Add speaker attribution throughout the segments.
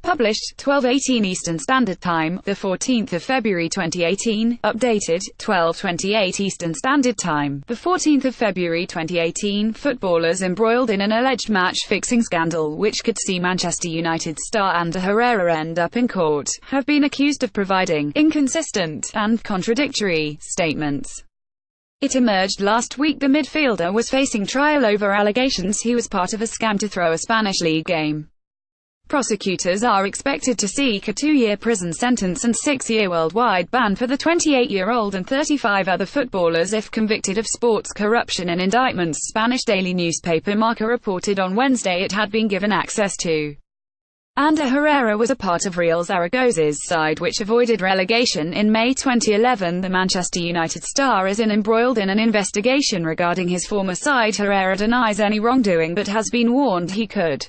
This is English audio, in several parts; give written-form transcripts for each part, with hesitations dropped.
Speaker 1: Published, 12:18 Eastern Standard Time, the 14th of February 2018. Updated, 12:28 Eastern Standard Time, the 14th of February 2018. Footballers embroiled in an alleged match-fixing scandal, which could see Manchester United star Ander Herrera end up in court, have been accused of providing inconsistent and contradictory statements. It emerged last week the midfielder was facing trial over allegations he was part of a scam to throw a Spanish league game. Prosecutors are expected to seek a 2-year prison sentence and 6-year worldwide ban for the 28-year-old and 35 other footballers if convicted of sports corruption and indictments. Spanish daily newspaper Marca reported on Wednesday it had been given access to. Ander Herrera was a part of Real Zaragoza's side which avoided relegation in May 2011. The Manchester United star is embroiled in an investigation regarding his former side. Herrera denies any wrongdoing but has been warned he could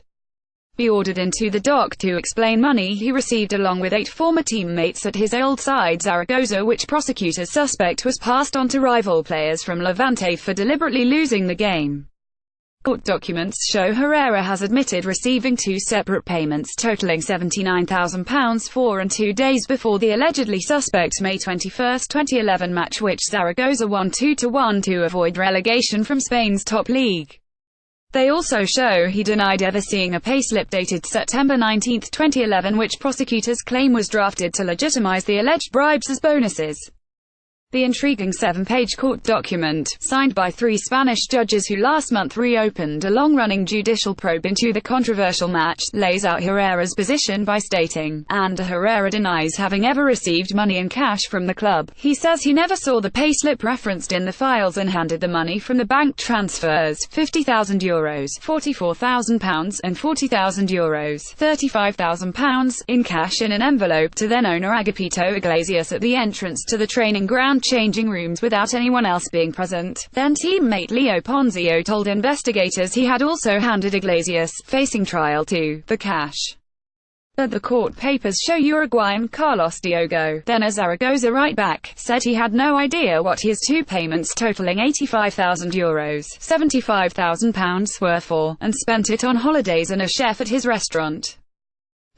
Speaker 1: be ordered into the dock to explain money he received along with 8 former teammates at his old side Zaragoza, which prosecutors suspect was passed on to rival players from Levante for deliberately losing the game. Court documents show Herrera has admitted receiving 2 separate payments totaling £79,000 4 and 2 days before the allegedly suspect May 21, 2011 match which Zaragoza won 2-1 to avoid relegation from Spain's top league. They also show he denied ever seeing a payslip dated September 19, 2011 which prosecutors claim was drafted to legitimize the alleged bribes as bonuses. The intriguing 7-page court document, signed by 3 Spanish judges who last month reopened a long-running judicial probe into the controversial match, lays out Herrera's position by stating, Ander Herrera denies having ever received money in cash from the club. He says he never saw the payslip referenced in the files and handed the money from the bank transfers, €50,000, £44,000, and €40,000, £35,000, in cash in an envelope to then-owner Agapito Iglesias at the entrance to the training ground changing rooms without anyone else being present. Then teammate Leo Ponzio told investigators he had also handed Iglesias, facing trial, to the cash. But the court papers show Uruguayan Carlos Diogo, then a Zaragoza right-back, said he had no idea what his 2 payments totaling €85,000, £75,000 were for, and spent it on holidays and a chef at his restaurant.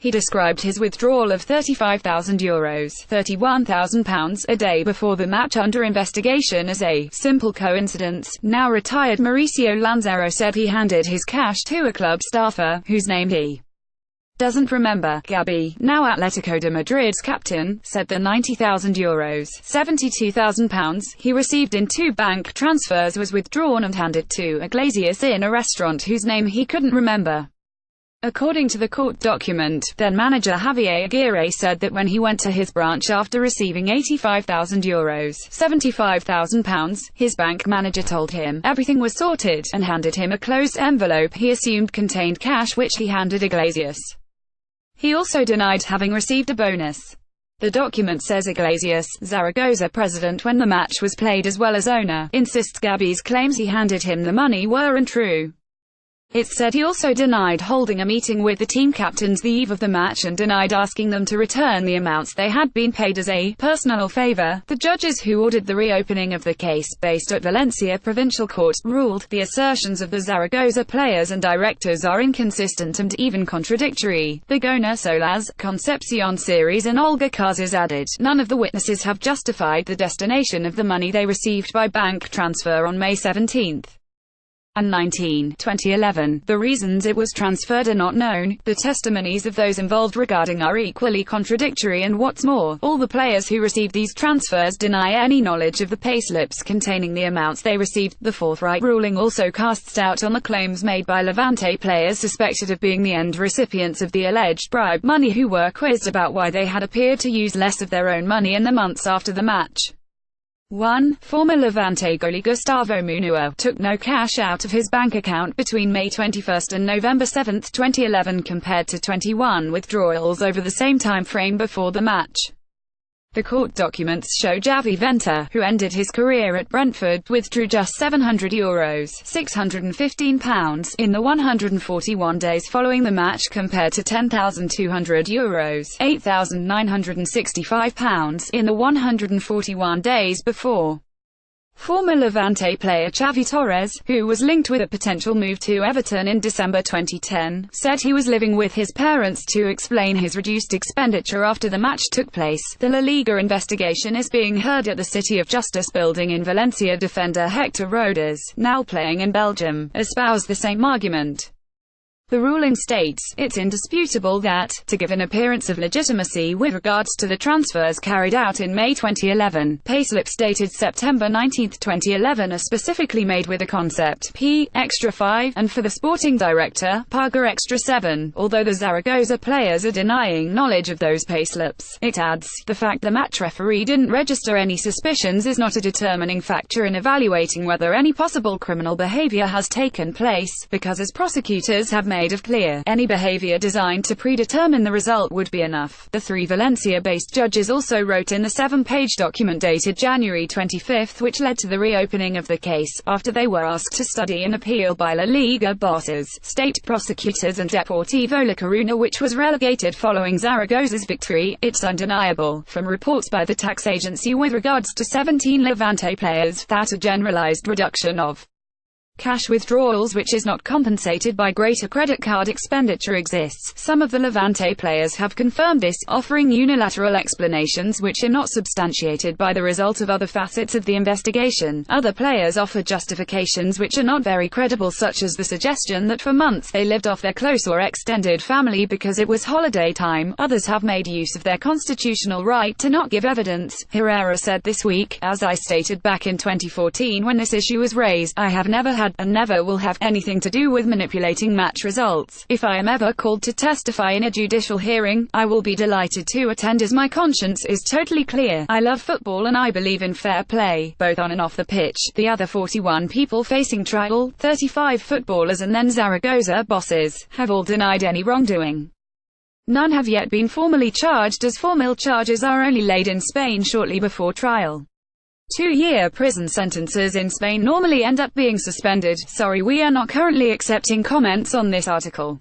Speaker 1: He described his withdrawal of €35,000, £31,000 a day before the match under investigation as a simple coincidence. Now retired Mauricio Lanzaro said he handed his cash to a club staffer, whose name he doesn't remember. Gabi, now Atletico de Madrid's captain, said the €90,000, £72,000 he received in 2 bank transfers was withdrawn and handed to Iglesias in a restaurant whose name he couldn't remember. According to the court document, then-manager Javier Aguirre said that when he went to his branch after receiving €85,000, £75,000, his bank manager told him everything was sorted, and handed him a closed envelope he assumed contained cash which he handed Iglesias. He also denied having received a bonus. The document says Iglesias, Zaragoza president when the match was played as well as owner, insists Gabi's claims he handed him the money were untrue. It said he also denied holding a meeting with the team captains the eve of the match and denied asking them to return the amounts they had been paid as a personal favor. The judges who ordered the reopening of the case, based at Valencia Provincial Court, ruled the assertions of the Zaragoza players and directors are inconsistent and even contradictory. Begoña Solás, Concepcion Series and Olga Casas added, none of the witnesses have justified the destination of the money they received by bank transfer on May 17. and 19, 2011. The reasons it was transferred are not known. The testimonies of those involved regarding are equally contradictory, and what's more, all the players who received these transfers deny any knowledge of the payslips containing the amounts they received. The forthright ruling also casts doubt on the claims made by Levante players suspected of being the end recipients of the alleged bribe money who were quizzed about why they had appeared to use less of their own money in the months after the match. 1. Former Levante goalie Gustavo Munua took no cash out of his bank account between May 21 and November 7, 2011 compared to 21 withdrawals over the same time frame before the match. The court documents show Javi Venter, who ended his career at Brentford, withdrew just €700, £615, in the 141 days following the match compared to €10,200, £8,965, in the 141 days before. Former Levante player Xavi Torres, who was linked with a potential move to Everton in December 2010, said he was living with his parents to explain his reduced expenditure after the match took place. The La Liga investigation is being heard at the City of Justice building in Valencia. Defender Hector Rodas, now playing in Belgium, espoused the same argument. The ruling states, it's indisputable that, to give an appearance of legitimacy with regards to the transfers carried out in May 2011, payslips dated September 19, 2011 are specifically made with the concept P, extra 5, and for the sporting director, Paga extra 7, although the Zaragoza players are denying knowledge of those payslips. It adds, the fact the match referee didn't register any suspicions is not a determining factor in evaluating whether any possible criminal behavior has taken place, because as prosecutors have made of clear, any behavior designed to predetermine the result would be enough. The three Valencia-based judges also wrote in the 7-page document dated January 25, which led to the reopening of the case, after they were asked to study an appeal by La Liga bosses, state prosecutors and Deportivo La Coruña, which was relegated following Zaragoza's victory. It's undeniable, from reports by the tax agency with regards to 17 Levante players, that a generalized reduction of cash withdrawals which is not compensated by greater credit card expenditure exists. Some of the Levante players have confirmed this, offering unilateral explanations which are not substantiated by the result of other facets of the investigation. Other players offer justifications which are not very credible, such as the suggestion that for months they lived off their close or extended family because it was holiday time. Others have made use of their constitutional right to not give evidence. Herrera said this week, as I stated back in 2014 when this issue was raised, I have never had and never will have anything to do with manipulating match results. If I am ever called to testify in a judicial hearing, I will be delighted to attend, as my conscience is totally clear. I love football and I believe in fair play, both on and off the pitch. The other 41 people facing trial, 35 footballers and then Zaragoza bosses, have all denied any wrongdoing. None have yet been formally charged, as formal charges are only laid in Spain shortly before trial. 2-year prison sentences in Spain normally end up being suspended. Sorry, we are not currently accepting comments on this article.